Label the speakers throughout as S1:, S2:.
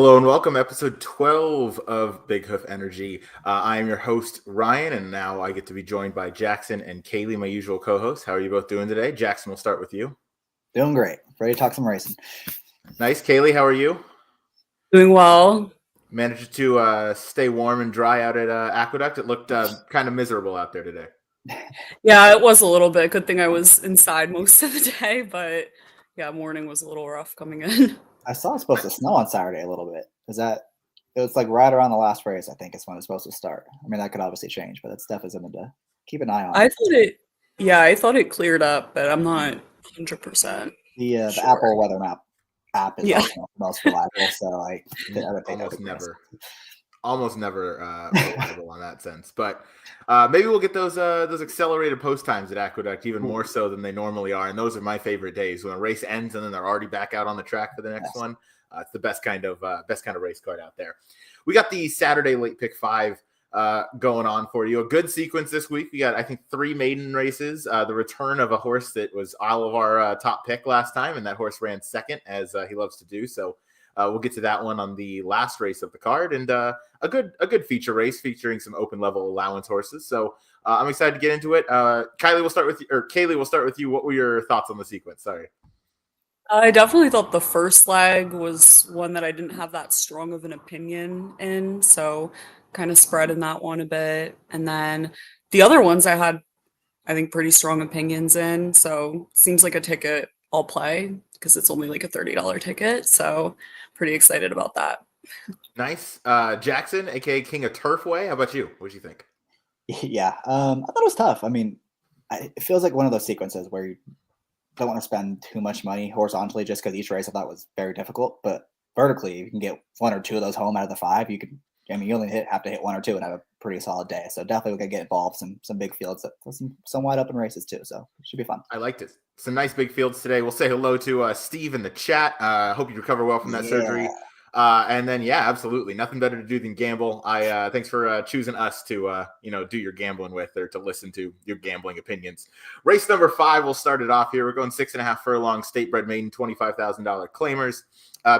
S1: Hello and welcome, episode 12 of Big Hoof Energy. I am your host, Ryan, and now I get to be joined by Jackson and Kaylie, my usual co-hosts. How are you both doing today? Jackson, we'll start with you.
S2: Doing great. Ready to talk some racing.
S1: Nice. Kaylie, how are you?
S3: Doing well.
S1: Managed to stay warm and dry out at Aqueduct. It looked kind of miserable out there today.
S3: Yeah, it was a little bit. Good thing I was inside most of the day, but yeah, morning was a little rough coming in.
S2: I saw it's supposed to snow on Saturday a little bit. It was like right around the last race, I think, is when it's supposed to start. I mean, that could obviously change, but that's definitely something to keep an eye on.
S3: I thought it cleared up, but I'm not 100%.
S2: The
S3: sure.
S2: Apple Weather Map app is also the most reliable, so I would think
S1: almost never reliable on that sense. But maybe we'll get those accelerated post times at Aqueduct even more so than they normally are, and those are my favorite days when a race ends and then they're already back out on the track for the next one. It's the best kind of race card out there. We got the Saturday late pick 5 going on for you. A good sequence this week. We got, I think, 3 maiden races. The return of a horse that was all of our top pick last time, and that horse ran second, as he loves to do. So we'll get to that one on the last race of the card, and a good feature race featuring some open level allowance horses. So I'm excited to get into it. Kaylie, we'll start with you. What were your thoughts on the sequence? Sorry.
S3: I definitely thought the first leg was one that I didn't have that strong of an opinion in, so kind of spread in that one a bit. And then the other ones I had, I think, pretty strong opinions in, so seems like a ticket I'll play because it's only like a $30 ticket, so pretty excited about that.
S1: Nice. Jackson, aka King of Turfway, how about you? What do you think?
S2: Yeah, I thought it was tough. I mean, it feels like one of those sequences where you don't want to spend too much money horizontally just because each race I thought was very difficult, but vertically you can get 1 or 2 of those home out of the 5. You only have to hit 1 or 2 and have a pretty solid day. So definitely we can get involved some big fields, some wide open races too. So it should be fun.
S1: I liked it. Some nice big fields today. We'll say hello to Steve in the chat. Hope you recover well from that surgery. And then, yeah, absolutely. Nothing better to do than gamble. Thanks for choosing us to, do your gambling with, or to listen to your gambling opinions. Race number 5, we'll start it off here. We're going 6.5 furlong, state bred maiden, $25,000 claimers.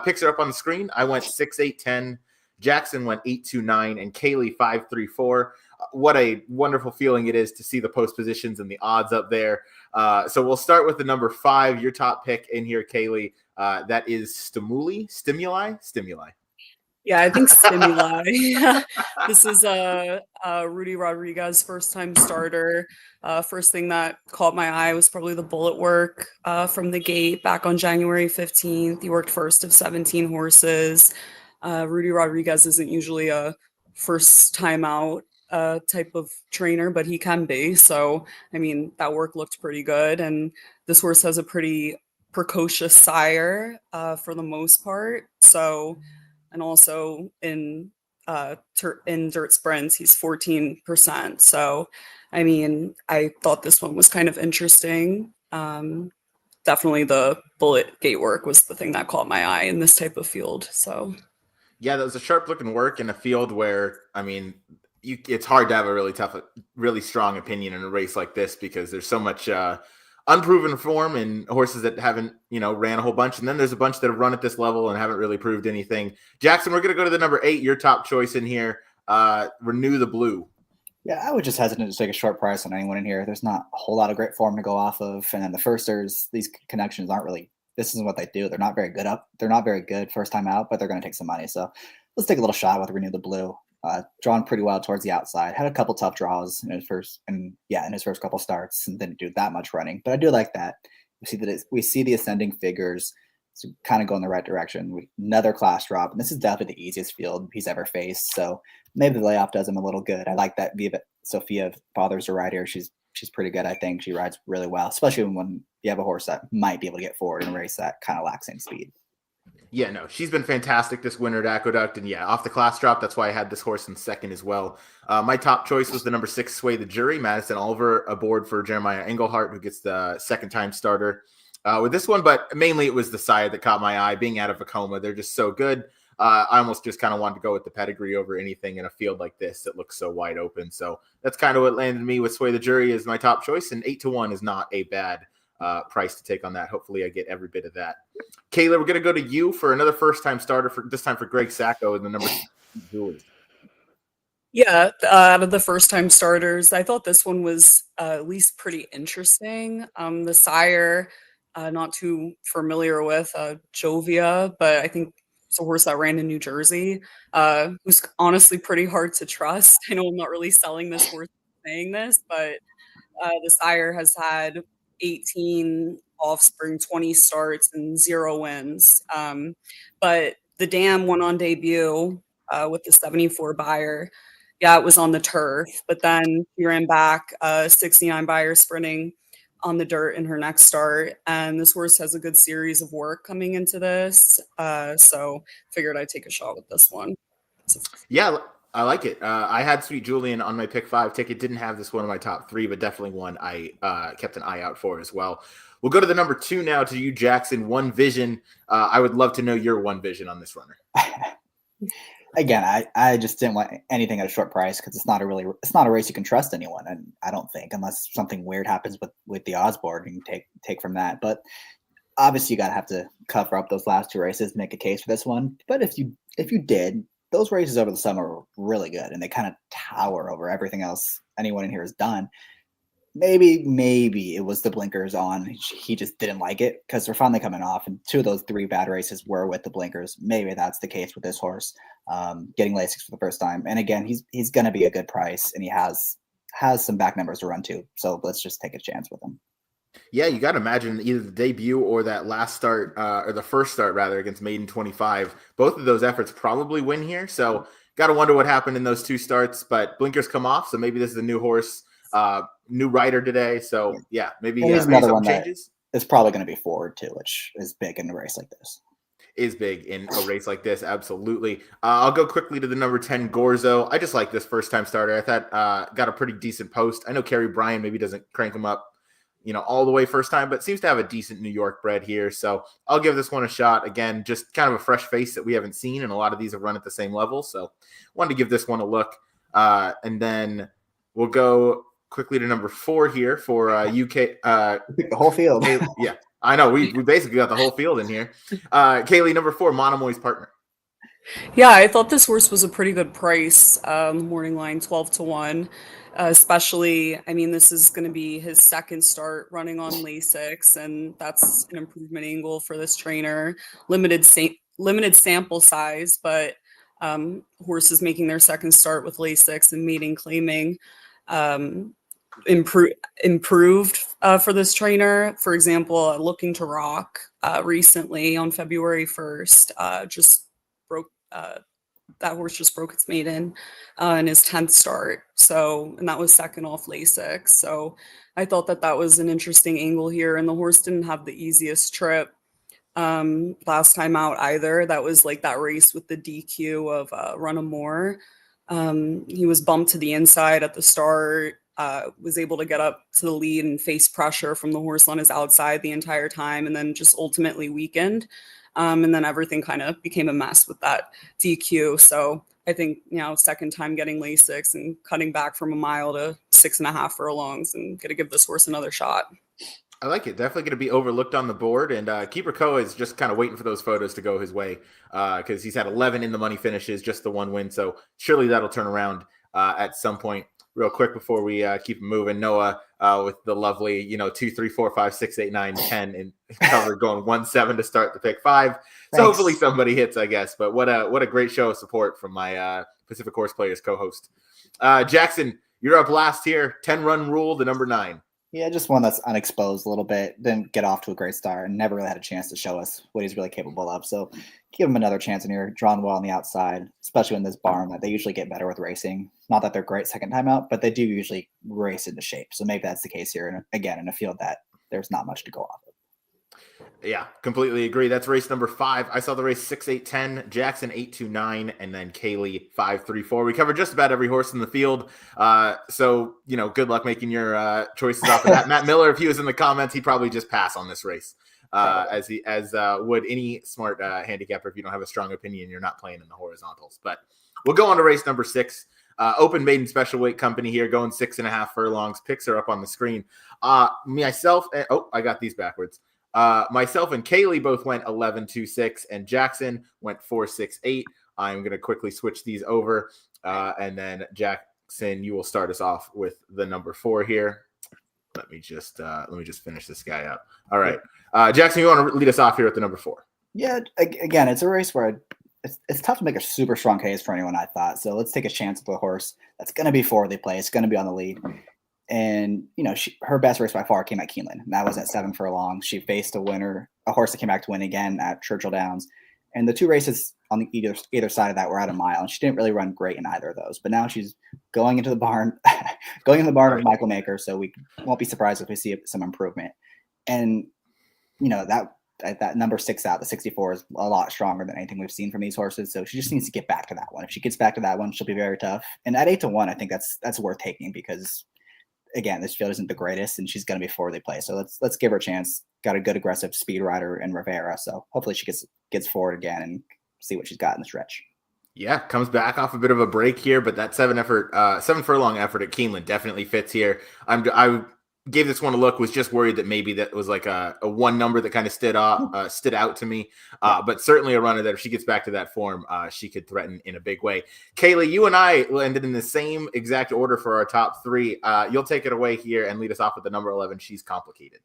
S1: Picks are up on the screen. I went 6, 8, 10. Jackson went 8, 2, 9, and Kaylie 5, 3, 4. What a wonderful feeling it is to see the post positions and the odds up there. So we'll start with the number 5, your top pick in here, Kaylie. That is Stimuli.
S3: Yeah, I think Stimuli. This is Rudy Rodriguez, first-time starter. First thing that caught my eye was probably the bullet work from the gate back on January 15th. He worked first of 17 horses. Rudy Rodriguez isn't usually a first-time out type of trainer, but he can be. So, I mean, that work looked pretty good. And this horse has a pretty precocious sire for the most part. So, and also in dirt sprints, he's 14%. So, I mean, I thought this one was kind of interesting. Definitely the bullet gate work was the thing that caught my eye in this type of field. So,
S1: yeah, that was a sharp looking work in a field where, I mean, it's hard to have a really strong opinion in a race like this because there's so much unproven form and horses that haven't, ran a whole bunch. And then there's a bunch that have run at this level and haven't really proved anything. Jackson, we're going to go to the number 8, your top choice in here. Renew the Blue.
S2: Yeah, I would just hesitant to take a short price on anyone in here. There's not a whole lot of great form to go off of. And then the firsters, these connections aren't really, this isn't what they do. They're not very good They're not very good first time out, but they're going to take some money. So let's take a little shot with Renew the Blue. Drawn pretty well towards the outside. Had a couple tough draws in his first couple starts, and didn't do that much running. But I do like that. We see the ascending figures to kind of go in the right direction. Another class drop, and this is definitely the easiest field he's ever faced. So maybe the layoff does him a little good. I like that Viva Sophia bothers to ride here. She's pretty good. I think she rides really well, especially when you have a horse that might be able to get forward in a race that kind of lacks in speed.
S1: Yeah, no, she's been fantastic this winter at Aqueduct, and yeah, off the class drop, that's why I had this horse in second as well. My top choice was the number 6, Sway the Jury, Madison Oliver, aboard for Jeremiah Englehart, who gets the second-time starter with this one, but mainly it was the side that caught my eye. Being out of Vacoma, they're just so good. I almost just kind of wanted to go with the pedigree over anything in a field like this that looks so wide open, so that's kind of what landed me with Sway the Jury as my top choice, and 8-1 is not a bad price to take on that. Hopefully I get every bit of that. Kayla, we're going to go to you for another first-time starter, for this time for Greg Sacco and the number 2 Julie.
S3: Yeah, out of the first-time starters, I thought this one was at least pretty interesting. The sire, not too familiar with, Jovia, but I think it's a horse that ran in New Jersey, who's honestly pretty hard to trust. I know I'm not really selling this horse saying this, but the sire has had 18 offspring, 20 starts, and 0 wins. But the dam went on debut with the 74 buyer. Yeah, it was on the turf, but then he ran back 69 buyer sprinting on the dirt in her next start. And this horse has a good series of work coming into this. So figured I'd take a shot with this one.
S1: Yeah, I like it. I had Sweet Julian on my pick 5 ticket. Didn't have this one in my top 3, but definitely one I kept an eye out for as well. We'll go to the number 2 now, to you, Jackson. One Vision. I would love to know your one vision on this runner.
S2: Again, I just didn't want anything at a short price because it's not a race you can trust anyone, and I don't think, unless something weird happens with the odds board, you can take from that. But obviously, you gotta have to cover up those last 2 races, make a case for this one. But if you did, those races over the summer were really good, and they kind of tower over everything else anyone in here has done. Maybe it was the blinkers on. He just didn't like it because they're finally coming off, and 2 of those 3 bad races were with the blinkers. Maybe that's the case with this horse, getting Lasix for the first time. And again, he's going to be a good price, and he has some back numbers to run to. So let's just take a chance with him.
S1: Yeah, you got to imagine either the debut or that last start, or the first start rather, against Maiden 25. Both of those efforts probably win here. So got to wonder what happened in those 2 starts. But blinkers come off, so maybe this is a new horse. New rider today, so yeah, maybe
S2: another one
S1: changes.
S2: That is probably going to be forward too, which is big in a race like this.
S1: Is big in a race like this, absolutely. I'll go quickly to the number 10 Gorzo. I just like this first time starter. I thought got a pretty decent post. I know Kerry Bryan maybe doesn't crank him up, all the way first time, but seems to have a decent New York bred here. So I'll give this one a shot. Again, just kind of a fresh face that we haven't seen, and a lot of these have run at the same level. So wanted to give this one a look, and then we'll go quickly to number 4 here for UK.
S2: The whole field.
S1: Yeah, I know. We basically got the whole field in here. Kaylee, number 4, Monomoy's partner.
S3: Yeah, I thought this horse was a pretty good price. Morning line 12-1. Especially, I mean, this is going to be his second start running on Lasix, and that's an improvement angle for this trainer. Limited sample size, but horses making their second start with Lasix and mating claiming improved for this trainer. For example, Looking to Rock recently on February 1st just broke that horse just broke its maiden in his 10th start. So, and that was second off Lasix. So I thought that was an interesting angle here, and the horse didn't have the easiest trip last time out either. That was like that race with the DQ of Run a More. He was bumped to the inside at the start, was able to get up to the lead and face pressure from the horse on his outside the entire time, and then just ultimately weakened. And then everything kind of became a mess with that DQ. So I think, second time getting Lasix and cutting back from a mile to 6.5 furlongs, and going to give this horse another shot.
S1: I like it. Definitely going to be overlooked on the board. And Keeper Koa is just kind of waiting for those photos to go his way, because he's had 11 in the money finishes, just the 1 win. So surely that'll turn around at some point. Real quick before we keep moving, Noah with the lovely, 2, 3, 4, 5, 6, 8, 9, 10 and cover going 1-7 to start the pick 5. So
S2: Thanks.
S1: hopefully somebody hits, I guess. But what a great show of support from my Pacific Horse Players co-host. Jackson, you're up last here. 10-run rule, the number 9.
S2: Yeah, just one that's unexposed a little bit. Didn't get off to a great start and never really had a chance to show us what he's really capable of. So give him another chance in here. Drawn well on the outside, especially in this barn. That they usually get better with racing. Not that they're great second time out, but they do usually race into shape. So maybe that's the case here. And again, in a field that there's not much to go off of.
S1: Yeah, completely agree. That's race number 5. I saw the race 6, 8, 10, Jackson 8, 2, 9, and then Kaylee 5, 3, 4. We covered just about every horse in the field. So, good luck making your choices off of that. Matt Miller, if he was in the comments, he'd probably just pass on this race, as would any smart handicapper. If you don't have a strong opinion, you're not playing in the horizontals. But we'll go on to race number 6. Open maiden special weight company here, going 6.5 furlongs. Picks are up on the screen. Myself, I got these backwards. Myself and Kaylie both went 11-2-6, and Jackson went 4-6-8. I'm going to quickly switch these over, and then Jackson, you will start us off with the number 4 here. Let me just finish this guy up. All right, Jackson, you want to lead us off here with the number 4?
S2: Yeah, again, it's a race where it's tough to make a super strong case for anyone, I thought. So let's take a chance with a horse that's going to be forwardly placed. It's going to be on the lead. And, her best race by far came at Keeneland. And that was at 7 furlongs. She faced a horse that came back to win again at Churchill Downs. And the 2 races on either side of that were at a mile. And she didn't really run great in either of those. But now she's going into the barn, with Michael Maker. So we won't be surprised if we see some improvement. And, that number 6 out, the 64, is a lot stronger than anything we've seen from these horses. So she just needs to get back to that one. If she gets back to that one, she'll be very tough. And at 8-1, I think that's worth taking because, again, this field isn't the greatest, and she's going to be forwardly placed. So let's give her a chance. Got a good aggressive speed rider in Rivera, so hopefully she gets forward again and see what she's got in the stretch.
S1: Yeah, comes back off a bit of a break here, but that 7 furlong effort at Keeneland definitely fits here. I gave this one a look, was just worried that maybe that was like a one number that kind of stood out to me. But certainly a runner that if she gets back to that form, she could threaten in a big way. Kaylie, you and I landed in the same exact order for our top 3. You'll take it away here and lead us off with the number 11. She's Complicated.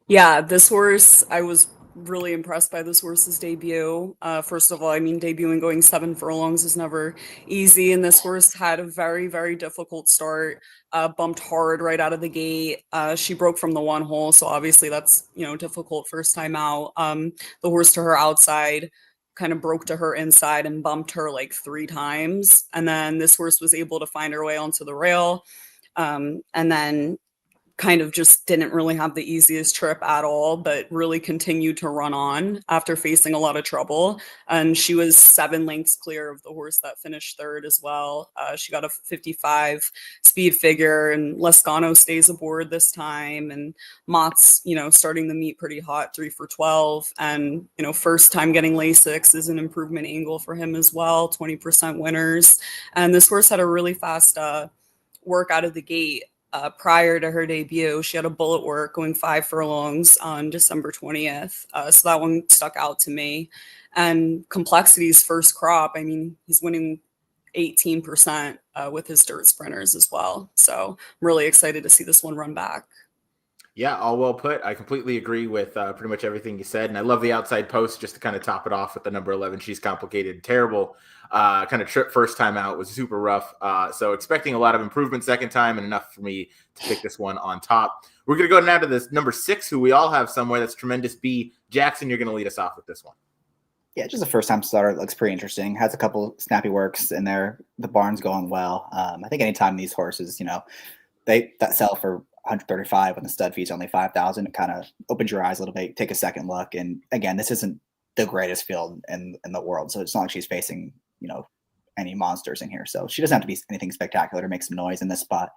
S3: Yeah, this horse, I was really impressed by this horse's debut. First of all, debuting going 7 furlongs is never easy, and this horse had a very, very difficult start. Bumped hard right out of the gate. She broke from the 1 hole, so obviously that's difficult first time out. The horse to her outside kind of broke to her inside and bumped her like 3 times, and then this horse was able to find her way onto the rail, and then kind of just didn't really have the easiest trip at all, but really continued to run on after facing a lot of trouble. And she was 7 lengths clear of the horse that finished 3rd as well. She got a 55 speed figure, and Lescano stays aboard this time. And Mott's, starting the meet pretty hot, 3 for 12. And, first time getting Lasix is an improvement angle for him as well, 20% winners. And this horse had a really fast work out of the gate. Prior to her debut, she had a bullet work going 5 furlongs on December 20th. So that one stuck out to me. And Complexity's first crop, he's winning 18% with his dirt sprinters as well. So I'm really excited to see this one run back.
S1: Yeah, all well put. I completely agree with pretty much everything you said. And I love the outside post just to kind of top it off with the number 11. She's Complicated. Terrible kind of trip first time out. Was super rough. So expecting a lot of improvement second time and enough for me to pick this one on top. We're going to go now to this number 6, who we all have somewhere. That's Tremendous B. Jackson, you're going to lead us off with this one.
S2: Yeah, just a first-time starter. It looks pretty interesting. Has a couple snappy works in there. The barn's going well. I think anytime these horses, that sell for 135 when the stud fee's only 5,000, it kind of opens your eyes a little bit. Take a second look, and again, this isn't the greatest field in the world, so it's not like she's facing any monsters in here. So she doesn't have to be anything spectacular to make some noise in this spot.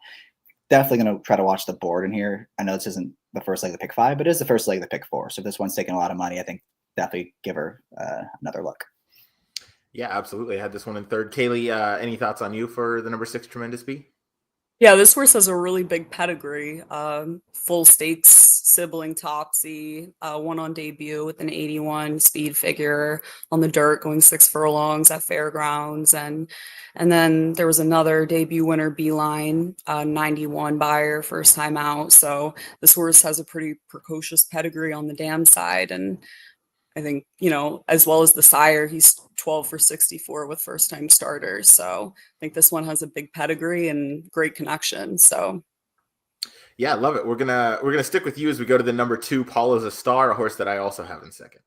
S2: Definitely going to try to watch the board in here. I know this isn't the first leg of the pick 5, but it is the first leg of the pick 4. So if this one's taking a lot of money, I think definitely give her another look.
S1: Yeah, absolutely. I had this one in 3rd. Kaylie, any thoughts on you for the number 6 Tremendous B?
S3: Yeah, this horse has a really big pedigree. Full stakes sibling Topsy, won on debut with an 81 speed figure on the dirt, going 6 furlongs at Fairgrounds, and then there was another debut winner, Beeline, 91 buyer, first time out. So this horse has a pretty precocious pedigree on the dam side, and I think, as well as the sire, he's 12 for 64 with first-time starters. So I think this one has a big pedigree and great connection. So,
S1: yeah, I love it. We're gonna stick with you as we go to the number 2, Paula's a Star, a horse that I also have in 2nd.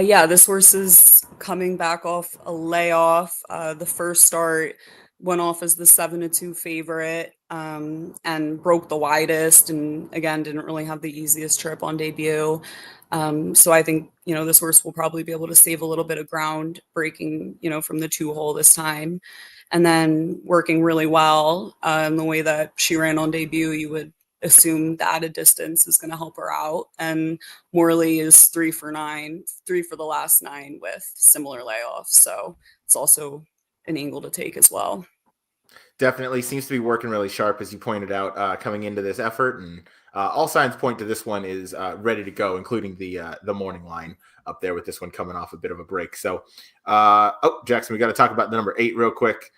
S3: Yeah, this horse is coming back off a layoff. The first start went off as the 7-2 favorite, and broke the widest, and again didn't really have the easiest trip on debut. So I think this horse will probably be able to save a little bit of ground breaking from the 2 hole this time, and then working really well in the way that she ran on debut. You would assume the added distance is going to help her out, and Morley is 3 for 9, 3 for the last 9 with similar layoffs. So it's also an angle to take as well.
S1: Definitely seems to be working really sharp, as you pointed out, coming into this effort, and all signs point to this one is ready to go, including the morning line up there with this one coming off a bit of a break. So, Jackson, we got to talk about the number 8 real quick.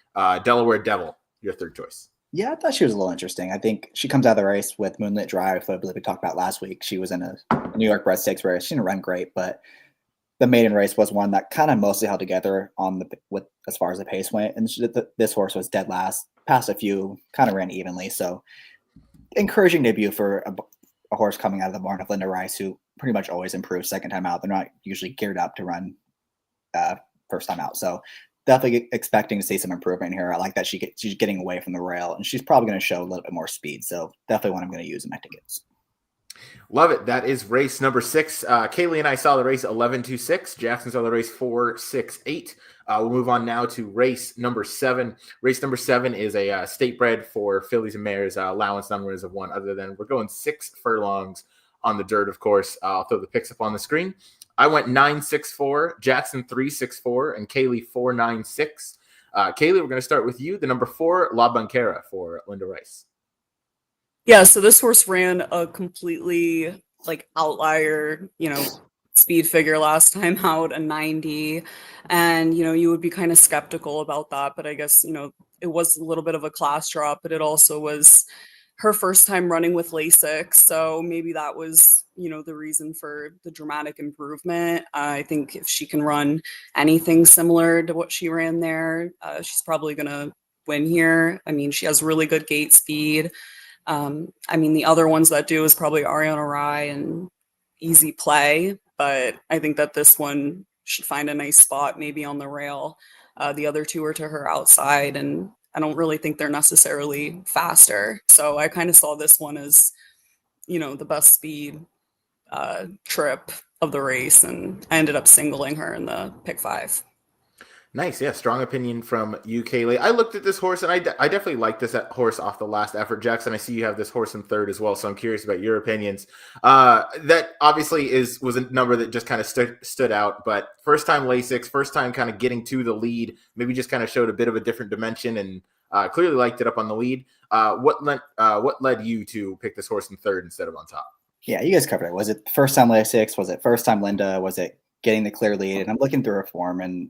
S1: Delaware Devil, your third choice.
S2: Yeah, I thought she was a little interesting. I think she comes out of the race with Moonlit Drive. I believe we talked about last week. She was in a New York Bred Stakes race. She didn't run great, but the maiden race was one that kind of mostly held together with as far as the pace went. And this horse was dead last, passed a few, kind of ran evenly. So encouraging debut for a horse coming out of the barn of Linda Rice, who pretty much always improves second time out. They're not usually geared up to run first time out. So definitely expecting to see some improvement here. I like that she's getting away from the rail, and she's probably going to show a little bit more speed. So definitely one I'm going to use in my tickets.
S1: Love it. That is race number 6. Kaylie and I saw the race 11-6. Jackson saw the race 4-6-8. We'll move on now to race number 7. Race number 7 is a state bred for fillies and mares, allowance non-winners of 1 other than. We're going 6 furlongs on the dirt, of course. I'll throw the picks up on the screen. I went 9-6-4, Jackson 3-6-4, and Kaylie 4-9-6. Kaylie, we're going to start with you. The number 4, La Banquera for Linda Rice.
S3: Yeah, so this horse ran a completely outlier, speed figure last time out, a 90. And, you would be kind of skeptical about that. But I guess, it was a little bit of a class drop, but it also was her first time running with Lasix. So maybe that was, the reason for the dramatic improvement. I think if she can run anything similar to what she ran there, she's probably going to win here. I mean, she has really good gate speed. The other ones that do is probably Ariana Rye and Easy Play, but I think that this one should find a nice spot, maybe on the rail. The other two are to her outside, and I don't really think they're necessarily faster. So I kind of saw this one as, the best speed trip of the race, and I ended up singling her in the pick 5.
S1: Nice. Yeah. Strong opinion from you, Kaylie. I looked at this horse, and I definitely like this horse off the last effort. Jackson, I see you have this horse in third as well, so I'm curious about your opinions. That obviously was a number that just kind of stood out, but first time Lasix, first time kind of getting to the lead, maybe just kind of showed a bit of a different dimension, and clearly liked it up on the lead. What led you to pick this horse in third instead of on top?
S2: Yeah, you guys covered it. Was it first time Lasix? Was it first time Linda? Was it getting the clear lead? And I'm looking through her form, and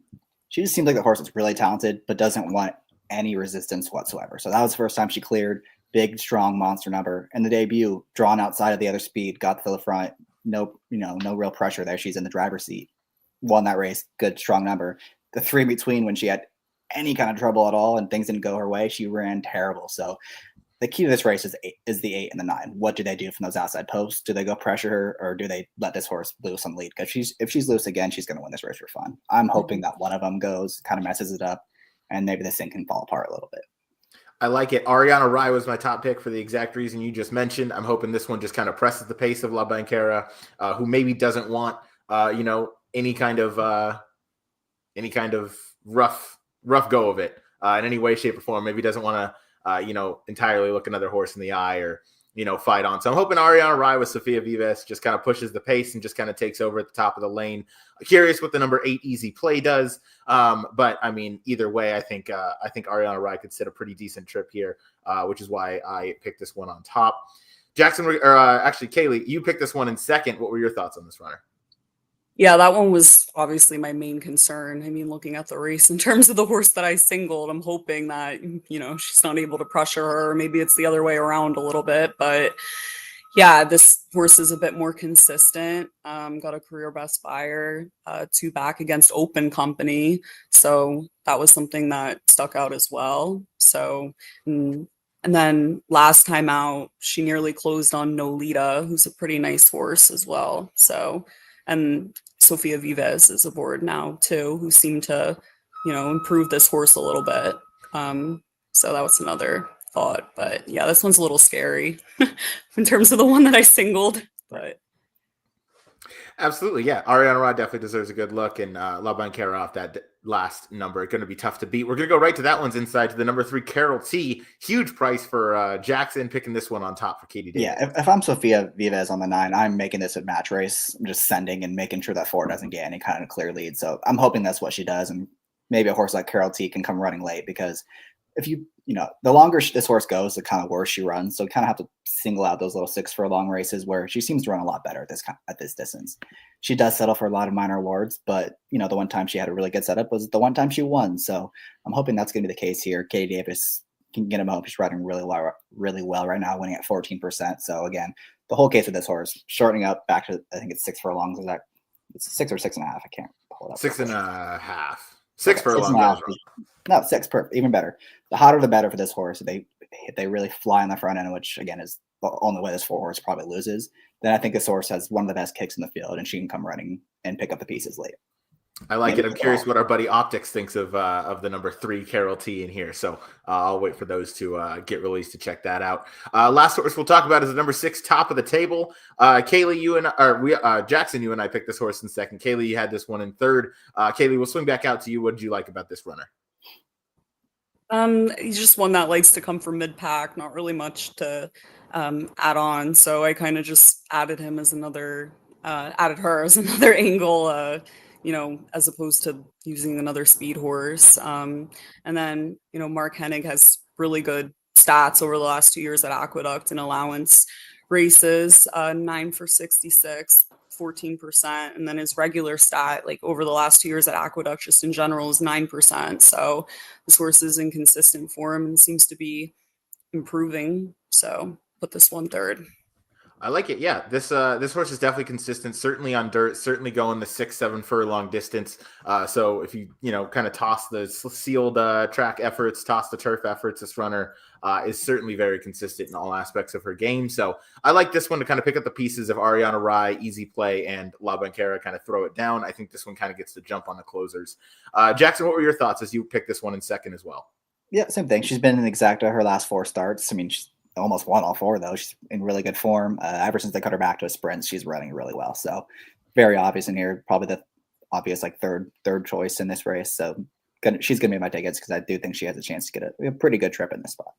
S2: she just seems like the horse is really talented, but doesn't want any resistance whatsoever. So that was the first time she cleared. Big, strong monster number. And the debut, drawn outside of the other speed, got to the front. No real pressure there. She's in the driver's seat. Won that race. Good, strong number. The 3 in between, when she had any kind of trouble at all and things didn't go her way, she ran terrible. So the key to this race is the 8 and the 9. What do they do from those outside posts? Do they go pressure her, or do they let this horse loose on the lead? Because if she's loose again, she's going to win this race for fun. I'm hoping that one of them goes, kind of messes it up, and maybe this thing can fall apart a little bit.
S1: I like it. Ariana Rye was my top pick for the exact reason you just mentioned. I'm hoping this one just kind of presses the pace of La Banquera, who maybe doesn't want, any kind of rough go of it in any way, shape, or form. Maybe doesn't want to, entirely look another horse in the eye or, fight on. So I'm hoping Ariana Rye with Sofia Vives just kind of pushes the pace and just kind of takes over at the top of the lane. Curious what the number 8 Easy Play does. But I mean, either way, I think Ariana Rye could sit a pretty decent trip here, which is why I picked this one on top. Jackson, actually, Kaylie, you picked this one in second. What were your thoughts on this runner?
S3: Yeah, that one was obviously my main concern. I mean, looking at the race in terms of the horse that I singled, I'm hoping that, she's not able to pressure her. Or maybe it's the other way around a little bit. But yeah, this horse is a bit more consistent. Got a career best buyer, 2 back against Open Company. So that was something that stuck out as well. So, and then last time out, she nearly closed on Nolita, who's a pretty nice horse as well. So, and Sofia Vives is aboard now too, who seemed to, improve this horse a little bit. So that was another thought. But yeah, this one's a little scary in terms of the one that I singled. But
S1: absolutely, yeah. Ariana Rye definitely deserves a good look, and La Banquera off that last number. Going to be tough to beat. We're going to go right to that one's inside to the number 3 Carol T. Huge price for Jackson, picking this one on top for Katie Davis.
S2: Yeah, if I'm Sofia Vives on the 9, I'm making this a match race. I'm just sending and making sure that 4 doesn't get any kind of clear lead. So I'm hoping that's what she does, and maybe a horse like Carol T can come running late, because if the longer this horse goes, the kind of worse she runs. So kind of have to single out those little 6 furlong races where she seems to run a lot better at this distance. She does settle for a lot of minor awards, but the one time she had a really good setup was the one time she won. So I'm hoping that's going to be the case here. Katie Davis can get him up. She's riding really well right now, winning at 14%. So again, the whole case of this horse, shortening up back to, I think it's 6 furlongs. Is that it's 6 or 6.5? I can't pull it up.
S1: 6.5. 6 furlongs.
S2: 6.5. No, 6 per, even better. The hotter the better for this horse. They really fly on the front end, which again is the only way this 4-horse probably loses. Then I think this horse has one of the best kicks in the field, and she can come running and pick up the pieces late.
S1: I like it. I'm curious what our buddy Optics thinks of the number 3 Carol T in here. So I'll wait for those to get released to check that out. Last horse we'll talk about is the number 6, Top of the Table. Kaylie, Jackson, you and I picked this horse in second. Kaylie, you had this one in third. Kaylie, we'll swing back out to you. What did you like about this runner?
S3: He's just one that likes to come from mid-pack, not really much to add on. So I kind of just added her as another angle, as opposed to using another speed horse. And then, Mark Hennig has really good stats over the last 2 years at Aqueduct in allowance races, 9 for 66, 14%. And then his regular stat, like over the last 2 years at Aqueduct, just in general, is 9%. So this horse is in consistent form and seems to be improving. So put this one third.
S1: I like it. Yeah, this horse is definitely consistent. Certainly on dirt. Certainly going the 6-7 furlong distance. So if you kind of toss the sealed track efforts, toss the turf efforts, this runner is certainly very consistent in all aspects of her game. So I like this one to kind of pick up the pieces of Ariana Rai, Easy Play, and La Banquera, kind of throw it down. I think this one kind of gets the jump on the closers. Jackson, what were your thoughts as you picked this one in second as well?
S2: Yeah, same thing. She's been in exacta her last 4 starts. I mean, she's almost won all 4 though. She's in really good form. Ever since they cut her back to a sprint, she's running really well. So very obvious in here. Probably the obvious third choice in this race. So she's gonna be my tickets because I do think she has a chance to get a pretty good trip in this spot.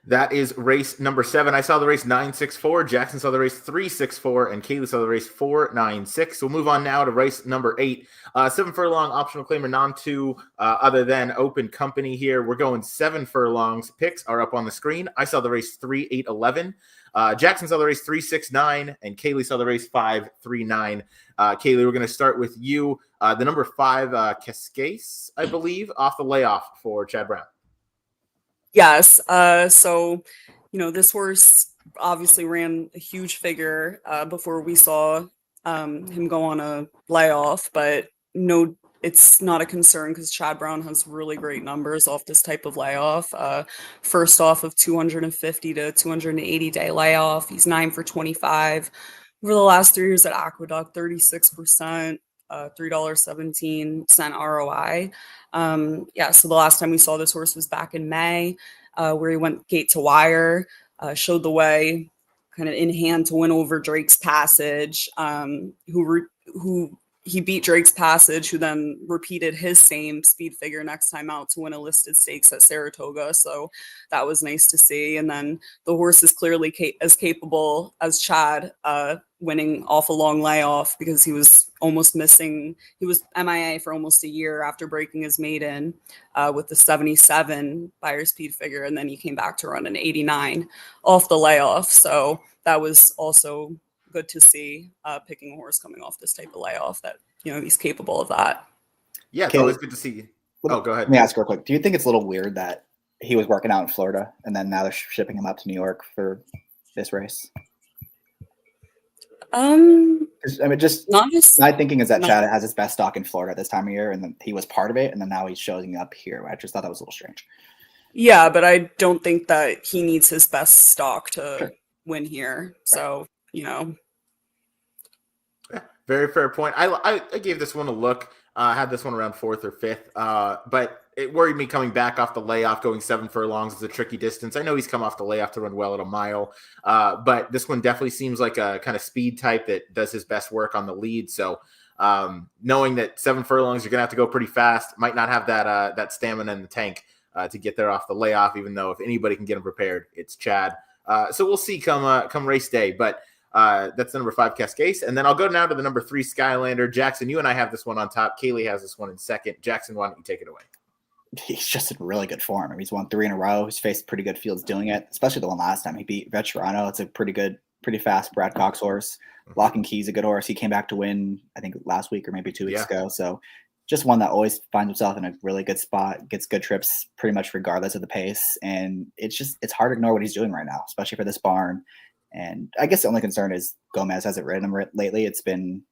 S1: That is race number 7. I saw the race 964. Jackson saw the race 364, and Kaylie saw the race 496. We'll move on now to race number 8. 7 furlong optional claimer, non-2 other than Open Company here. We're going 7 furlongs. Picks are up on the screen. I saw the race 3811. Jackson saw the race 369, and Kaylie saw the race 539. Kaylie, we're going to start with you. The number 5, Cascais, I believe, off the layoff for Chad Brown.
S3: Yes. So, this horse obviously ran a huge figure before we saw him go on a layoff, but no, it's not a concern because Chad Brown has really great numbers off this type of layoff. First off of 250 to 280 day layoff, he's 9 for 25. Over the last 3 years at Aqueduct, 36%. $3.17 ROI. So the last time we saw this horse was back in May, where he went gate to wire, showed the way, kind of in hand to win over Drake's Passage, who he beat Drake's Passage, who then repeated his same speed figure next time out to win a listed stakes at Saratoga. So that was nice to see. And then the horse is clearly as capable as Chad, winning off a long layoff because he was almost missing. He was MIA for almost a year after breaking his maiden with the 77 buyer speed figure. And then he came back to run an 89 off the layoff. So that was also good to see, picking a horse coming off this type of layoff that, he's capable of that.
S1: Yeah, it's always good to see. Oh, go ahead.
S2: Let me ask real quick. Do you think it's a little weird that he was working out in Florida and then now they're shipping him up to New York for this race? My thinking is that Chad has his best stock in Florida at this time of year, and then he was part of it, and then now he's showing up here. I just thought that was a little strange.
S3: Yeah, but I don't think that he needs his best stock to win here. So,
S1: Yeah, very fair point. I gave this one a look. I had this one around 4th or 5th, but it worried me coming back off the layoff. Going 7 furlongs is a tricky distance. I know he's come off the layoff to run well at a mile, but this one definitely seems like a kind of speed type that does his best work on the lead. So knowing that 7 furlongs, you're going to have to go pretty fast, might not have that stamina in the tank to get there off the layoff, even though if anybody can get him prepared, it's Chad. So we'll see come race day. But That's the number 5 Cascade. And then I'll go now to the number 3 Skylander. Jackson, you and I have this one on top. Kaylie has this one in second. Jackson, why don't you take it away?
S2: He's just in really good form. I mean, he's won 3 in a row. He's faced pretty good fields doing it, especially the one last time. He beat Veterano. It's a pretty fast Brad Cox horse. Lock and Key's a good horse. He came back to win, I think, last week or maybe 2 weeks ago. So just one that always finds himself in a really good spot, gets good trips pretty much regardless of the pace. And it's hard to ignore what he's doing right now, especially for this barn. And I guess the only concern is Gomez hasn't ridden him lately. It's been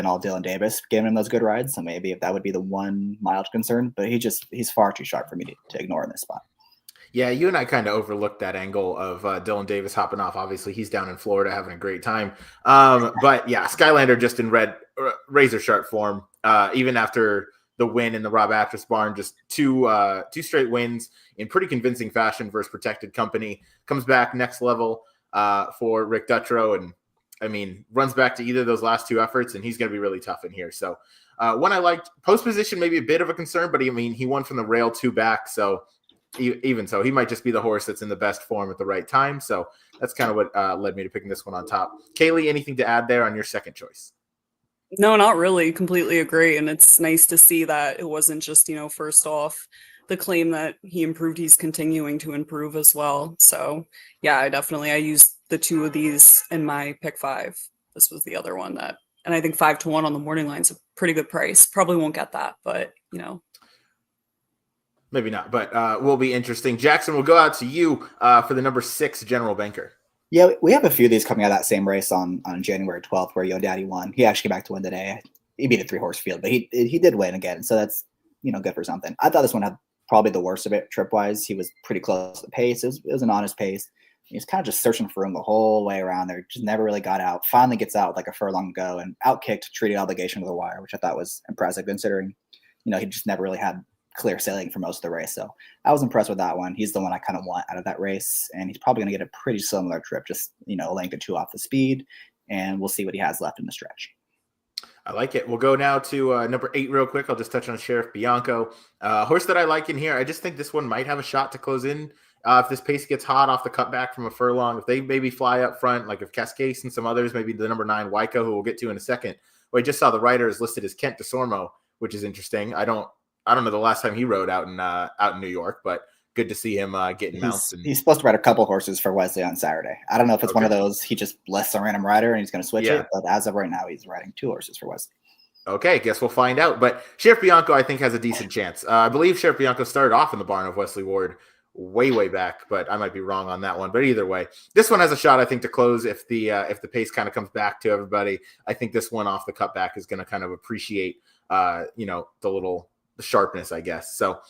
S2: all Dylan Davis giving him those good rides. So maybe if that would be the one mild concern, but he's far too sharp for me to ignore in this spot.
S1: Yeah, you and I kind of overlooked that angle of Dylan Davis hopping off. Obviously, he's down in Florida having a great time. But yeah, Skylander just in razor sharp form. Even after the win in the Rob Atras barn, just two straight wins in pretty convincing fashion versus Protected Company. Comes back next level for Rick Dutrow, and I mean, runs back to either of those last 2 efforts, and he's going to be really tough in here. So one I liked. Post position, maybe a bit of a concern, but I mean, he won from the rail 2 back. So even so, he might just be the horse that's in the best form at the right time. So that's kind of what led me to picking this one on top. Kaylie, anything to add there on your second choice?
S3: No, not really. Completely agree. And it's nice to see that it wasn't just, first off, the claim that he improved, he's continuing to improve as well. So yeah, I used the 2 of these in my pick 5. This was the other one and I think 5-1 on the morning line's a pretty good price. Probably won't get that, but
S1: maybe not, but will be interesting. Jackson, we'll go out to you for the number 6 General Banker.
S2: Yeah, we have a few of these coming out of that same race on January 12th where Yo Daddy won. He actually came back to win today. He beat a 3-horse field, but he did win again. So that's, good for something. I thought this one had probably the worst of it trip-wise. He was pretty close to the pace. It was an honest pace. He was kind of just searching for him the whole way around there. Just never really got out. Finally gets out with like a furlong to go and outkicked Treated Obligation to the wire, which I thought was impressive considering, he just never really had clear sailing for most of the race. So I was impressed with that one. He's the one I kind of want out of that race. And he's probably going to get a pretty similar trip, just, a length or 2 off the speed. And we'll see what he has left in the stretch.
S1: I like it. We'll go now to number 8 real quick. I'll just touch on Sheriff Bianco. Horse that I like in here. I just think this one might have a shot to close in. If this pace gets hot off the cutback from a furlong, if they maybe fly up front, like if Cascade and some others, maybe the number 9 Waiko, who we'll get to in a second. Well, I just saw the rider is listed as Kent DeSormo, which is interesting. I don't know the last time he rode out in New York, but good to see him getting mounts.
S2: He's supposed to ride a couple horses for Wesley on Saturday. I don't know if it's one of those he just lists a random rider and he's going to switch it, but as of right now, he's riding 2 horses for Wesley.
S1: Okay, guess we'll find out. But Sheriff Bianco, I think, has a decent chance. I believe Sheriff Bianco started off in the barn of Wesley Ward way back, but I might be wrong on that one. But either way, this one has a shot, I think, to close if the pace kind of comes back to everybody. I think this one off the cutback is going to kind of appreciate, the sharpness, I guess. So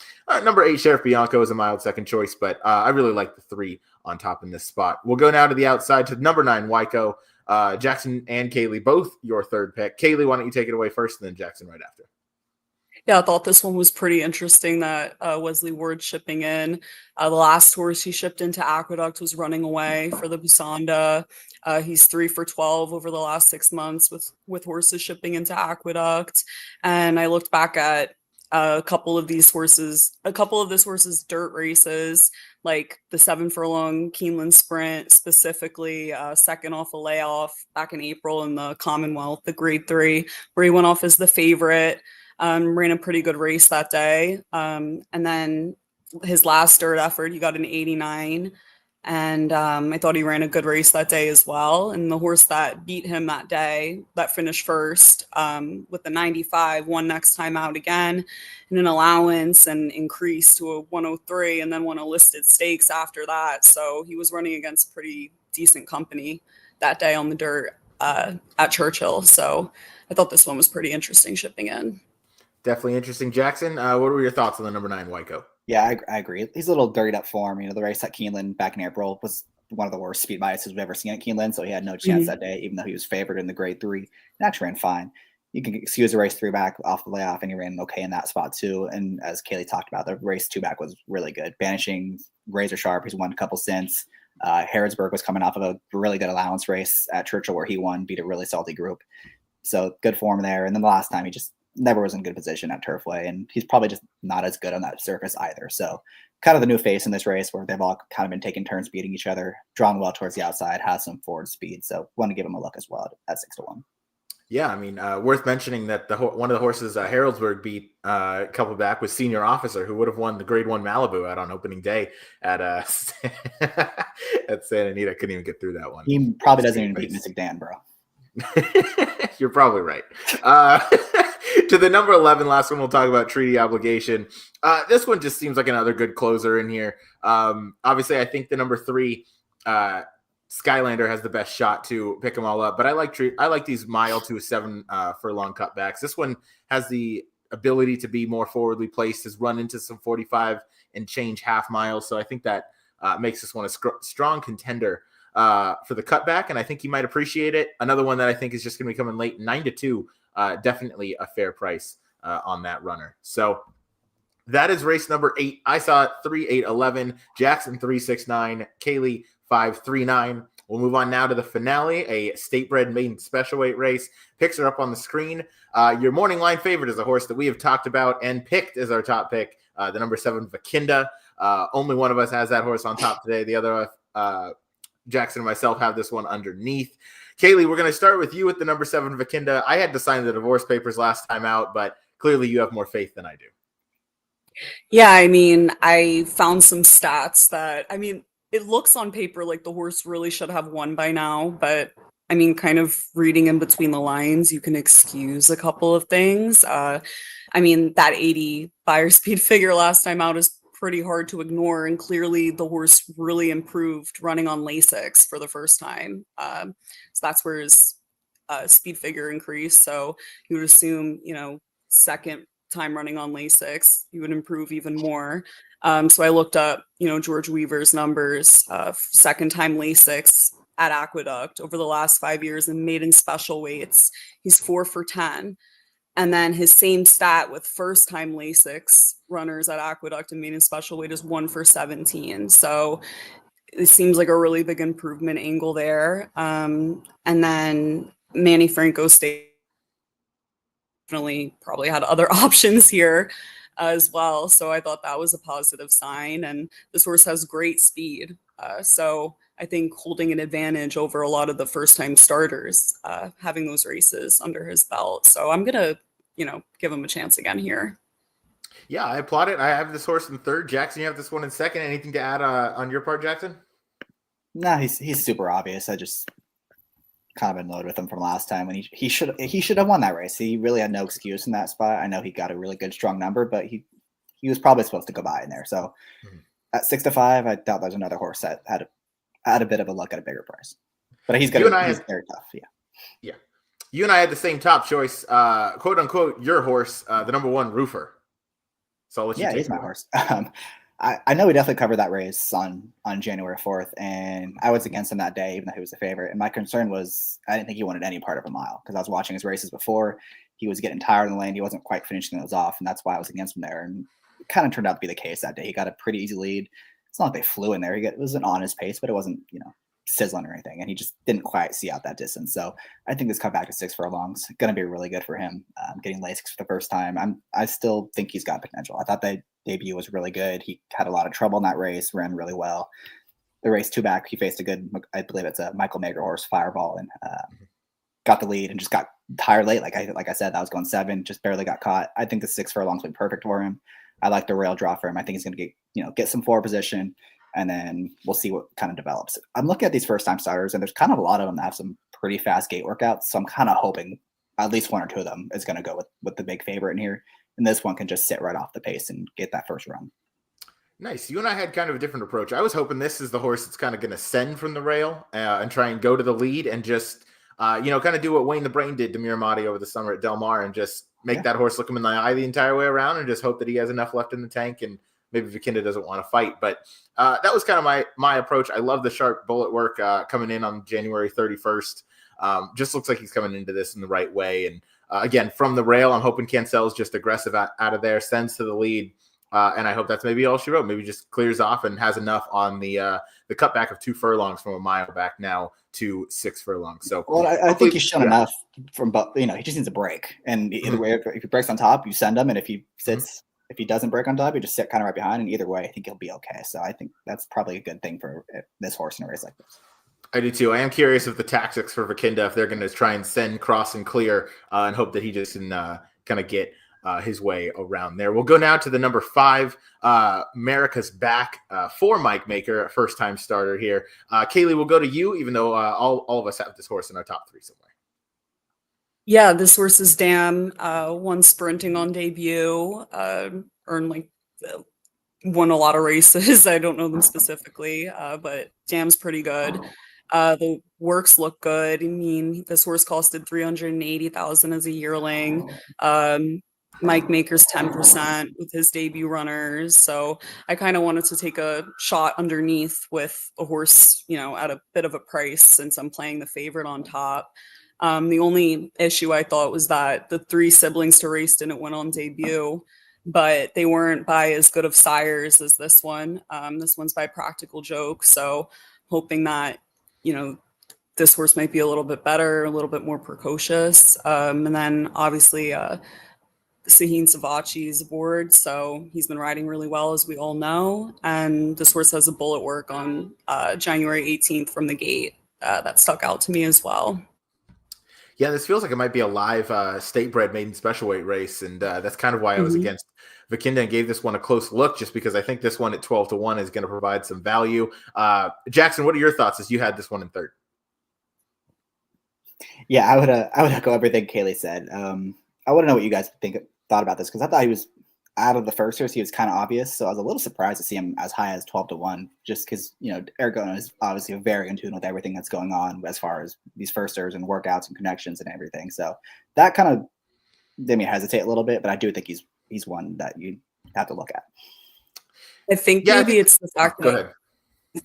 S1: number 8, Sheriff Bianco is a mild second choice, but I really like the 3 on top in this spot. We'll go now to the outside to number 9, Waiko. Jackson and Kaylie, both your third pick. Kaylie, why don't you take it away first and then Jackson right after?
S3: Yeah, I thought this one was pretty interesting that Wesley Ward shipping in. The last horse he shipped into Aqueduct was running away for the Busanda. He's 3 for 12 over the last 6 months with horses shipping into Aqueduct. And I looked back at a couple of this horse's dirt races, like the 7 furlong Keeneland Sprint, specifically second off a layoff back in April in the Commonwealth, the Grade 3, where he went off as the favorite. Ran a pretty good race that day. And then his last dirt effort, he got an 89. And I thought he ran a good race that day as well. And the horse that beat him that day, that finished first with the 95, won next time out again in an allowance and increased to a 103 and then won a listed stakes after that. So he was running against pretty decent company that day on the dirt at Churchill. So I thought this one was pretty interesting shipping in.
S1: Definitely interesting. Jackson, what were your thoughts on the number 9 Waiko?
S2: Yeah, I agree. He's a little dirtied up form. The race at Keeneland back in April was one of the worst speed biases we've ever seen at Keeneland, so he had no chance that day, even though he was favored in the Grade 3. And actually ran fine. You can excuse the race 3 back off the layoff, and he ran okay in that spot too. And as Kaylie talked about, the race 2 back was really good. Banishing, razor sharp. He's won a couple since. Harrodsburg was coming off of a really good allowance race at Churchill where he won, beat a really salty group. So good form there. And then the last time he just never was in good position at Turfway, and he's probably just not as good on that surface either. So kind of the new face in this race where they've all kind of been taking turns beating each other, drawn well towards the outside, has some forward speed. So want to give him a look as well at 6-1.
S1: Yeah, I mean, worth mentioning that one of the horses Harrodsburg beat a couple back was Senior Officer, who would have won the Grade 1 Malibu out on opening day at at Santa Anita. Couldn't even get through that one.
S2: He probably doesn't even beat Mystic Dan, bro.
S1: You're probably right. To the number 11, last one we'll talk about, Treaty Obligation. This one just seems like another good closer in here. Obviously, I think the number 3, Skylander, has the best shot to pick them all up, but I like these mile to 7 furlong cutbacks. This one has the ability to be more forwardly placed, has run into some 45 and change half miles, so I think that makes this one a strong contender for the cutback, and I think you might appreciate it. Another one that I think is just going to be coming late, 9-2, definitely a fair price on that runner. So that is race number 8. I saw it 3-8-11, Jackson 3-6-9, Kaylie 5-3-9. We'll move on now to the finale, a state-bred maiden special weight race. Picks are up on the screen. Your morning line favorite is a horse that we have talked about and picked as our top pick, the number 7, Vakinda. Only one of us has that horse on top today. The other, Jackson and myself, have this one underneath. Kaylie, we're going to start with you with the number 7, Vakinda. I had to sign the divorce papers last time out, but clearly you have more faith than I do.
S3: Yeah, I mean, I found some stats that, I mean, it looks on paper like the horse really should have won by now, but I mean, kind of reading in between the lines, you can excuse a couple of things. I mean, that 80 buyer speed figure last time out is pretty hard to ignore, and clearly the horse really improved running on Lasix for the first time. So that's where his speed figure increased. So you would assume, second time running on Lasix, you would improve even more. So I looked up, George Weaver's numbers, second time Lasix at Aqueduct over the last 5 years in maiden special weights. He's 4 for 10. And then his same stat with first time Lasix runners at Aqueduct and maiden special weight is 1 for 17. So it seems like a really big improvement angle there. And then Manny Franco definitely probably had other options here as well. So I thought that was a positive sign. And this horse has great speed. So I think holding an advantage over a lot of the first time starters, having those races under his belt. So I'm going to, give him a chance again here.
S1: Yeah, I applaud it. I have this horse in third. Jackson, you have this one in second. Anything to add on your part, Jackson?
S2: No, he's super obvious. I just kind of annoyed with him from last time when he should have won that race. He really had no excuse in that spot. I know he got a really good strong number, but he was probably supposed to go by in there. So at 6-5, I thought there's another horse that had a bit of a look at a bigger price. But he's very tough. Yeah.
S1: You and I had the same top choice, quote unquote, your horse, the number 1 Roofer. So I'll let you take
S2: he's my horse. I know we definitely covered that race on January 4th, and I was against him that day, even though he was the favorite. And my concern was I didn't think he wanted any part of a mile because I was watching his races before. He was getting tired in the lane. He wasn't quite finishing those off, and that's why I was against him there. And it kind of turned out to be the case that day. He got a pretty easy lead. It's not like they flew in there. It wasn't on his pace, but it wasn't, sizzling or anything. And he just didn't quite see out that distance. So I think this comeback to 6 furlongs going to be really good for him. Getting Lasix for the first time. I still think he's got potential. I thought that debut was really good. He had a lot of trouble in that race, ran really well. The race 2 back, he faced a good, I believe it's a Michael Mager horse, Fireball, and got the lead and just got tired late. Like I said, that was going 7, just barely got caught. I think the 6 furlongs been perfect for him. I like the rail draw for him. I think he's going to get some forward position, and then we'll see what kind of develops. I'm looking at these first-time starters, and there's kind of a lot of them that have some pretty fast gate workouts. So I'm kind of hoping at least 1 or 2 of them is going to go with the big favorite in here. And this one can just sit right off the pace and get that first run.
S1: Nice. You and I had kind of a different approach. I was hoping this is the horse that's kind of going to send from the rail and try and go to the lead and just, kind of do what Wayne the Brain did to Miramati over the summer at Del Mar and just make that horse look him in the eye the entire way around and just hope that he has enough left in the tank and maybe Vakinda doesn't want to fight. But that was kind of my approach. I love the sharp bullet work coming in on January 31st. Just looks like he's coming into this in the right way. And again, from the rail, I'm hoping Cancell's just aggressive out of there, sends to the lead. And I hope that's maybe all she wrote. Maybe just clears off and has enough on the cutback of 2 furlongs from a mile back now to 6 furlongs. So,
S2: well, I think he's shown enough from, he just needs a break. And either way, if he breaks on top, you send him. And if he sits if he doesn't break on debut, just sit kind of right behind, and either way, I think he'll be okay. So I think that's probably a good thing for this horse in a race like this.
S1: I do too. I am curious of the tactics for Vakinda, if they're going to try and send Cross and Clear and hope that he just can kind of get his way around there. We'll go now to the number 5, America's Back for Mike Maker, first-time starter here. Kaylie, we'll go to you, even though all of us have this horse in our top 3 somewhere.
S3: Yeah, this horse is Dam. Won sprinting on debut. Won a lot of races. I don't know them specifically, but Dam's pretty good. The works look good. I mean, this horse costed $380,000 as a yearling. Mike Maker's 10% with his debut runners. So I kind of wanted to take a shot underneath with a horse, at a bit of a price since I'm playing the favorite on top. The only issue I thought was that the 3 siblings to race didn't win on debut, but they weren't by as good of sires as this one. This one's by Practical Joke. So hoping that, this horse might be a little bit better, a little bit more precocious. And then obviously Saheen Savachi is aboard. So he's been riding really well, as we all know. And this horse has a bullet work on January 18th from the gate. That stuck out to me as well.
S1: Yeah, this feels like it might be a live state-bred maiden special weight race, and that's kind of why I was against Vakinda and gave this one a close look, just because I think this one at 12-1 is going to provide some value. Jackson, what are your thoughts as you had this one in third?
S2: Yeah, I would echo everything Kaylie said. I want to know what you guys thought about this, because I thought he was out of the first race, he was kind of obvious. So I was a little surprised to see him as high as 12-1, just because, Aragona is obviously very in tune with everything that's going on as far as these firsters and workouts and connections and everything. So that kind of made me hesitate a little bit, but I do think he's one that you have to look at.
S3: I think maybe it's the fact that,
S1: go ahead.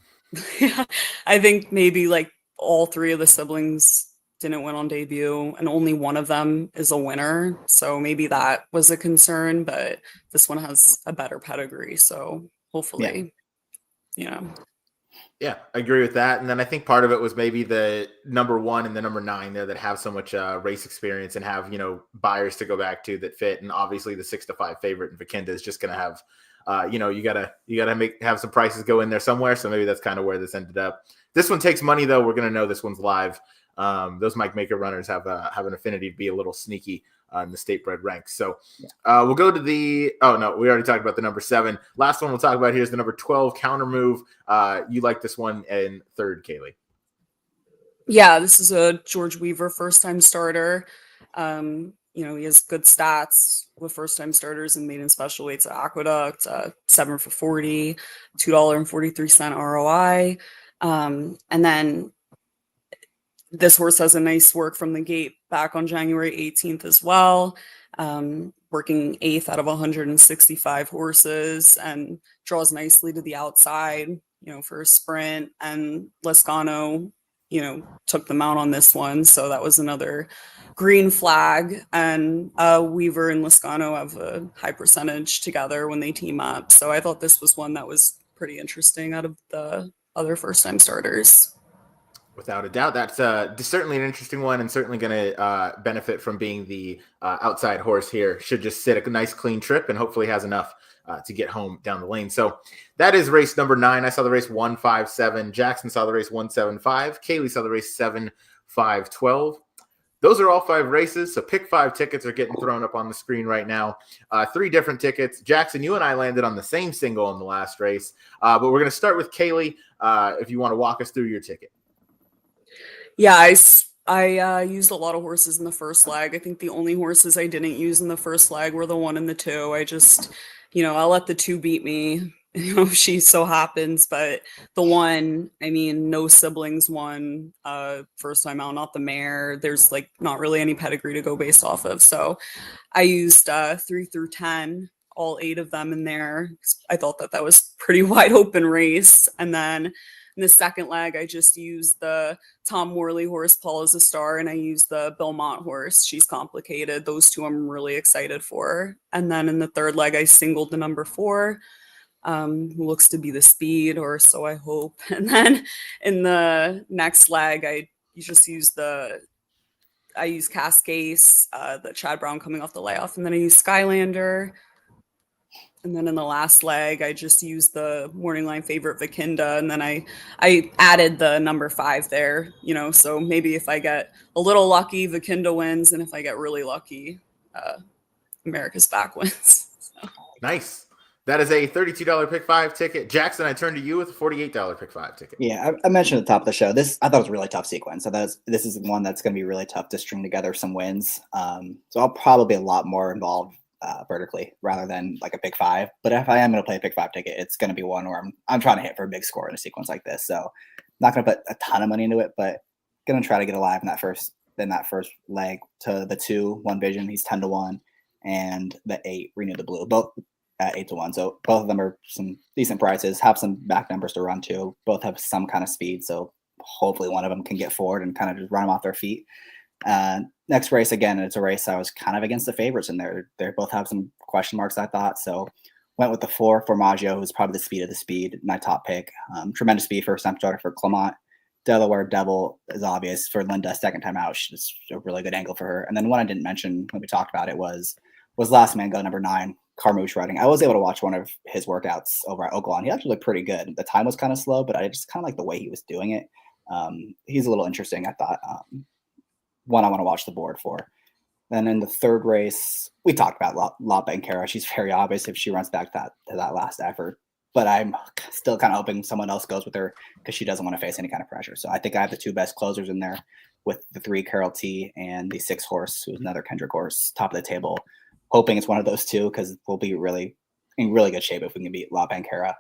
S3: Yeah, I think maybe like all 3 of the siblings didn't win on debut and only one of them is a winner. So maybe that was a concern, but this one has a better pedigree. So hopefully,
S1: Yeah, I agree with that. And then I think part of it was maybe the number 1 and the number 9 there that have so much race experience and have, buyers to go back to that fit. And obviously the 6-5 favorite in Vakinda is just going to have, you gotta have some prices go in there somewhere. So maybe that's kind of where this ended up. This one takes money though. We're going to know this one's live. Those Mike Maker runners have an affinity to be a little sneaky in the state bred ranks. So we'll go to we already talked about the number 7. Last one we'll talk about here is the number 12 Counter Move. You like this one in third, Kaylie?
S3: Yeah, this is a George Weaver first-time starter. He has good stats with first-time starters and maiden special weights at Aqueduct, 7 for 40, $2.43 ROI. And then this horse has a nice work from the gate back on January 18th as well, working 8th out of 165 horses and draws nicely to the outside, for a sprint. And Lescano, took them out on this one. So that was another green flag. And Weaver and Lescano have a high percentage together when they team up. So I thought this was one that was pretty interesting out of the other first-time starters.
S1: Without a doubt, that's certainly an interesting one, and certainly going to benefit from being the outside horse here. Should just sit a nice clean trip and hopefully has enough to get home down the lane. So that is race number 9. I saw the race 1-5-7. Jackson saw the race 1-7-5. Kaylie saw the race 7-5-12. Those are all 5 races. So pick 5 tickets are getting thrown up on the screen right now. 3 different tickets. Jackson, you and I landed on the same single in the last race, but we're going to start with Kaylie. If you want to walk us through your ticket.
S3: Yeah, I used a lot of horses in the first leg. I think the only horses I didn't use in the first leg were the 1 and the 2. I just, I'll let the 2 beat me, if she so happens. But the 1, no siblings won first time out, not the mare. There's not really any pedigree to go based off of. So I used 3 through 10, all 8 of them in there. I thought that was pretty wide open race. And then in the second leg, I just used the Tom Worley horse, Paul is a Star, and I used the Belmont horse, She's Complicated. Those 2 I'm really excited for. And then in the third leg, I singled the number 4, who looks to be the speed, or so I hope. And then in the next leg, I used Cascase, the Chad Brown coming off the layoff, and then I used Skylander. And then in the last leg, I just used the morning line favorite Vikinda, and then I added the number 5 there. So maybe if I get a little lucky, Vikinda wins, and if I get really lucky, America's Back wins. So.
S1: Nice. That is a $32 pick 5 ticket. Jackson, I turn to you with a $48 pick 5 ticket.
S2: Yeah, I mentioned at the top of the show, I thought it was a really tough sequence. So this is one that's going to be really tough to string together some wins. So I'll probably be a lot more involved vertically rather than like a pick 5. But if I am going to play a pick 5 ticket, it's going to be one where I'm trying to hit for a big score in a sequence like this. So not going to put a ton of money into it, but going to try to get alive in that first leg to the 2 One Vision. He's 10-1, and the 8 Renew the Blue, both at 8-1. So both of them are some decent prices, have some back numbers to run to. Both have some kind of speed. So hopefully one of them can get forward and kind of just run them off their feet. Next race, again, it's a race I was kind of against the favorites in there. They both have some question marks, I thought. So went with the 4 Formaggio, who's probably the speed of the speed, my top pick. Tremendous speed first time starter for Clement. Delaware Devil is obvious for Linda, second time out. She's a really good angle for her. And then one I didn't mention when we talked about it was Last Man Go, number 9, Carmouche riding. I was able to watch one of his workouts over at Oaklawn. He actually looked pretty good. The time was kind of slow, but I just kind of like the way he was doing it. He's a little interesting, I thought. One I want to watch the board for. Then in the third race, we talked about La Bancara. She's very obvious if she runs back to that last effort. But I'm still kind of hoping someone else goes with her because she doesn't want to face any kind of pressure. So I think I have the 2 best closers in there with the 3 Carol T and the 6 horse, who's another Kendrick horse, top of the table. Hoping it's one of those 2 because we'll be in really good shape if we can beat La Bancara.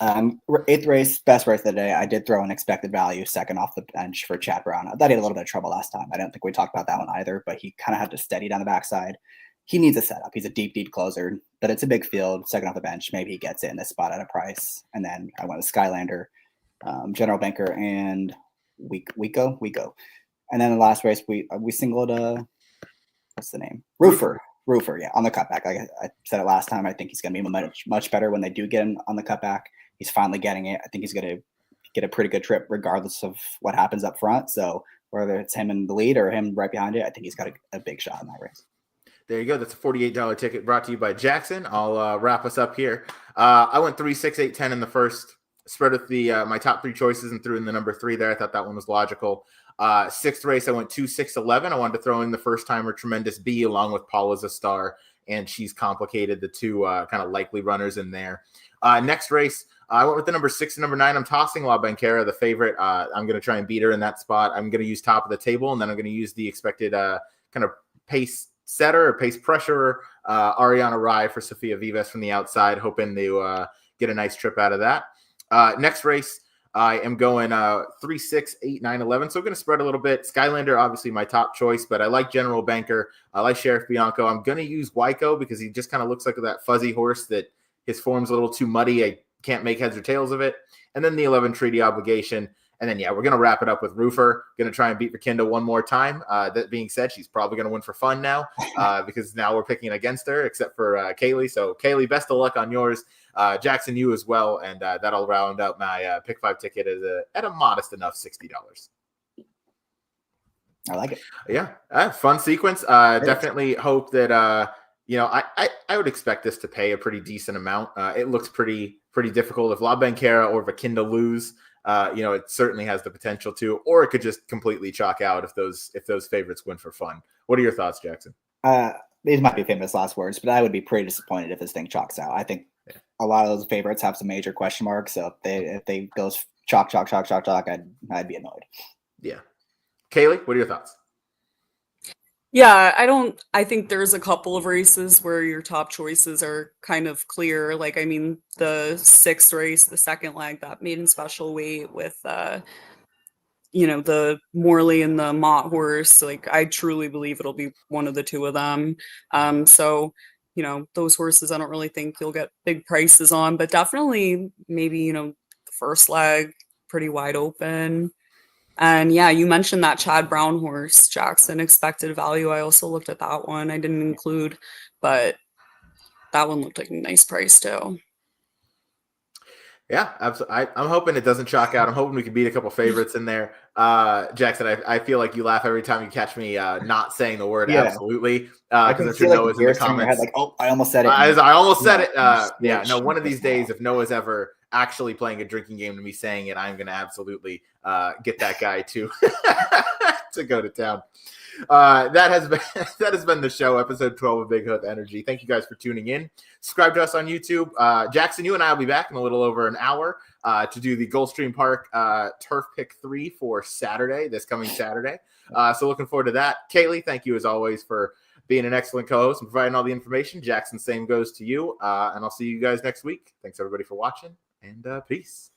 S2: 8th race, best race of the day. I did throw an expected value second off the bench for Chad Brown. I thought he had a little bit of trouble last time. I don't think we talked about that one either, but he kind of had to steady down the backside. He needs a setup. He's a deep closer, but it's a big field. Second off the bench, maybe he gets it in this spot at a price. And then I went with Skylander, General Banker, and Wico. And then the last race, we singled what's the name? Roofer, yeah, on the cutback. Like I said it last time, I think he's going to be much better when they do get him on the cutback. He's finally getting it. I think he's going to get a pretty good trip regardless of what happens up front. So whether it's him in the lead or him right behind it, I think he's got a big shot in that race.
S1: There you go. That's a $48 ticket brought to you by Jackson. I'll wrap us up here. I went 3, 6, 8, 10 in the first. Spread with my top 3 choices and threw in the number 3 there. I thought that one was logical. 6th race, I went 2, 6, 11. I wanted to throw in the first timer Tremendous B along with Paula's a Star, and She's Complicated, the 2 kind of likely runners in there. Next race, I went with the number 6 and number 9. I'm tossing La Bancara, the favorite. I'm going to try and beat her in that spot. I'm going to use top of the table, and then I'm going to use the expected kind of pace setter or pace pressure, Ariana Rai for Sofia Vives from the outside, hoping to get a nice trip out of that. Next race, I am going 3, 6, 8, 9, 11. So I'm going to spread a little bit. Skylander, obviously my top choice, but I like General Banker. I like Sheriff Bianco. I'm going to use Wico because he just kind of looks like that fuzzy horse that his form's a little too muddy. I can't make heads or tails of it. And then the 11 Treaty Obligation. And then, we're going to wrap it up with Roofer. Going to try and beat Vikinda one more time. That being said, she's probably going to win for fun now because now we're picking against her, except for Kaylie. So, Kaylie, best of luck on yours. Jackson, you as well. And that'll round out my pick 5 ticket at a modest enough $60.
S2: I like it.
S1: Yeah, fun sequence. Definitely hope that, I would expect this to pay a pretty decent amount. It looks pretty difficult. If La Bancara or Vikinda lose, it certainly has the potential to, or it could just completely chalk out if those favorites win for fun. What are your thoughts, Jackson?
S2: These might be famous last words, but I would be pretty disappointed if this thing chalks out. I think a lot of those favorites have some major question marks. So if they goes chalk, I'd be annoyed.
S1: Yeah. Kaylie, what are your thoughts?
S3: Yeah, I think there's a couple of races where your top choices are kind of clear. Like, I mean, the 6th race, the second leg, that maiden special weight with, the Morley and the Mott horse. Like, I truly believe it'll be one of the 2 of them. So, those horses, I don't really think you'll get big prices on, but definitely maybe, the first leg, pretty wide open. And you mentioned that Chad Brown horse, Jackson, expected value. I also looked at that one. I didn't include, but that one looked like a nice price too.
S1: Yeah, absolutely. I'm hoping it doesn't chalk out. I'm hoping we can beat a couple favorites in there. Jackson, I feel like you laugh every time you catch me not saying the word
S2: Yeah.
S1: absolutely,
S2: I
S1: because
S2: can
S1: I'm
S2: see
S1: sure
S2: like the
S1: Noah's in the
S2: gears turning in your head,
S1: comments.
S2: like, oh, I almost said it.
S1: I almost said it. Yeah,
S2: switch
S1: no, one of
S2: and
S1: these
S2: piss me
S1: days,
S2: off.
S1: if Noah's ever actually playing a drinking game to me saying it, I'm going to absolutely get that guy to to go to town. That has been the show, episode 12 of Big Hoof Energy. Thank you guys for tuning in. Subscribe to us on YouTube. Jackson, you and I will be back in a little over an hour to do the Gulfstream Park Turf Pick 3 for Saturday, this coming Saturday. So looking forward to that. Kaylie, thank you as always for being an excellent co-host and providing all the information. Jackson, same goes to you. And I'll see you guys next week. Thanks everybody for watching, and peace.